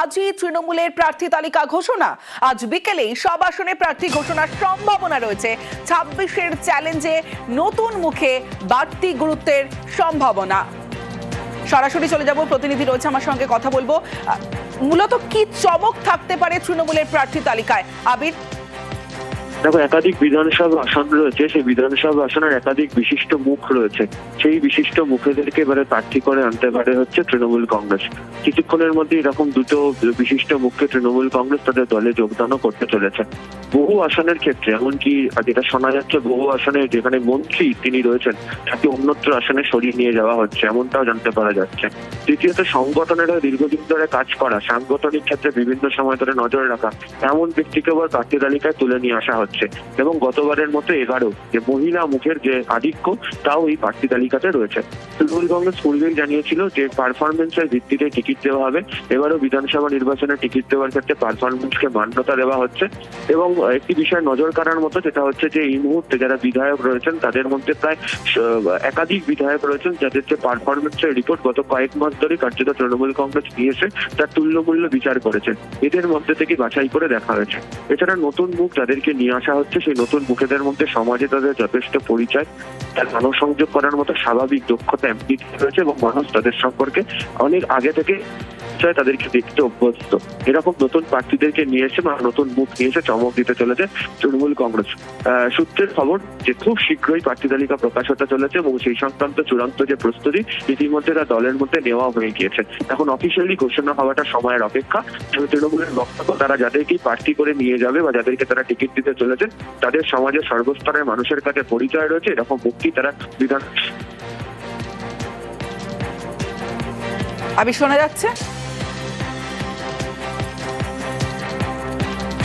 আজই তৃণমূলের প্রার্থী তালিকা ঘোষণা। আজ বিকেলেই সব আসনে প্রার্থী ঘোষণার সম্ভাবনা রয়েছে। 26-এর চ্যালেঞ্জে নতুন মুখে বাড়তি গুরুত্বের সম্ভাবনা। সরাসরি চলে যাব, প্রতিনিধি রয়েছে আমার সঙ্গে, কথা বলবো। মূলত কি চমক থাকতে পারে তৃণমূলের প্রার্থী তালিকায়, আবির? দেখো, একাধিক বিধানসভা আসন রয়েছে, সেই বিধানসভা আসনের একাধিক বিশিষ্ট মুখ রয়েছে। সেই বিশিষ্ট মুখেদেরকে এবারে প্রার্থী করে আনতে পারে হচ্ছে তৃণমূল কংগ্রেস। কিছুক্ষণের মধ্যে এরকম দুটো বিশিষ্ট মুখকে তৃণমূল কংগ্রেস তাদের দলে যোগদানও করতে চলেছে। বহু আসনের ক্ষেত্রে, এমনকি যেটা শোনা যাচ্ছে, বহু আসনে যেখানে মন্ত্রী তিনি রয়েছেন তাকে অন্যত্র আসনে সরিয়ে নিয়ে যাওয়া হচ্ছে, এমনটাও জানতে পারা যাচ্ছে। দ্বিতীয়ত, সংগঠনেরও দীর্ঘদিন ধরে কাজ করা, সাংগঠনিক ক্ষেত্রে বিভিন্ন সময় ধরে নজর রাখা এমন ব্যক্তিকে আবার প্রার্থী তালিকায় তুলে নিয়ে আসা হচ্ছে। এবং গতবারের মতো 11 যে মহিলা মুখের যে আধিক্য, তাও এই প্রার্থী তালিকাতে রয়েছে। তৃণমূল কংগ্রেস পূর্বেই জানিয়েছিল যে পারফরমেন্সের ভিত্তিতে টিকিট দেওয়া হবে। এবারও বিধানসভা নির্বাচনে টিকিট দেওয়ার ক্ষেত্রে পারফরমেন্সকে মান্যতা দেওয়া হচ্ছে। এবং একটি বিষয় নজর কাড়ার মতো, যেটা হচ্ছে যে এই মুহূর্তে যারা বিধায়ক রয়েছেন তাদের মধ্যে প্রায় একাধিক বিধায়ক রয়েছেন যাদের যে পারফরমেন্সের রিপোর্ট গত কয়েক মাস ধরে কার্যত তৃণমূল কংগ্রেস নিয়েছে, তার তুল্যমূল্য বিচার করেছেন। এদের মধ্যে থেকে বাছাই করে দেখা হয়েছে। এছাড়া নতুন মুখ যাদেরকে নিয়ে আসা হচ্ছে, সেই নতুন মুখেদের মধ্যে সমাজে তাদের যথেষ্ট পরিচয়, তার জনসংযোগ করার মতো স্বাভাবিক দক্ষতা এমনি রয়েছে এবং মানুষ তাদের সম্পর্কে অনেক আগে থেকে তাদেরকে দেখতে অভ্যস্ত। এরকম নতুন প্রার্থীদেরকে নিয়ে এসে বা নতুন মুখ নিয়ে এসে চমক দিতে চলেছে তৃণমূল কংগ্রেস। সূত্রের খবর যে খুব শীঘ্রই প্রার্থী তালিকা প্রকাশ হতে চলেছে এবং সেই সংক্রান্ত চূড়ান্ত যে প্রস্তুতি ইতিমধ্যে তা দলের মধ্যে নেওয়া হয়ে গিয়েছে। এখন অফিসিয়ালি ঘোষণা হওয়াটা সময়ের অপেক্ষা। তৃণমূলের বক্তব্য, তারা যাদেরকেই প্রার্থী করে নিয়ে যাবে বা যাদেরকে তারা টিকিট দিতে চলেছে, তাদের সমাজের সর্বস্তরের মানুষের কাছে পরিচয় রয়েছে, এরকম মুক্তি তারা বিধান। আবির, শোনা যাচ্ছে?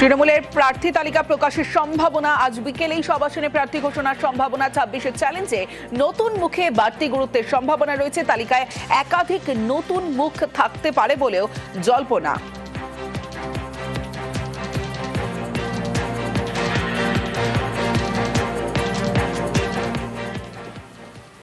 তৃণমূলের প্রার্থী তালিকা প্রকাশের সম্ভাবনা, আজ বিকেলেই সব আসনে প্রার্থী ঘোষণার সম্ভাবনা। 26-এর চ্যালেঞ্জে নতুন মুখে বাড়তি গুরুত্বের সম্ভাবনা রয়েছে। তালিকায় একাধিক নতুন মুখ থাকতে পারে বলেও জল্পনা।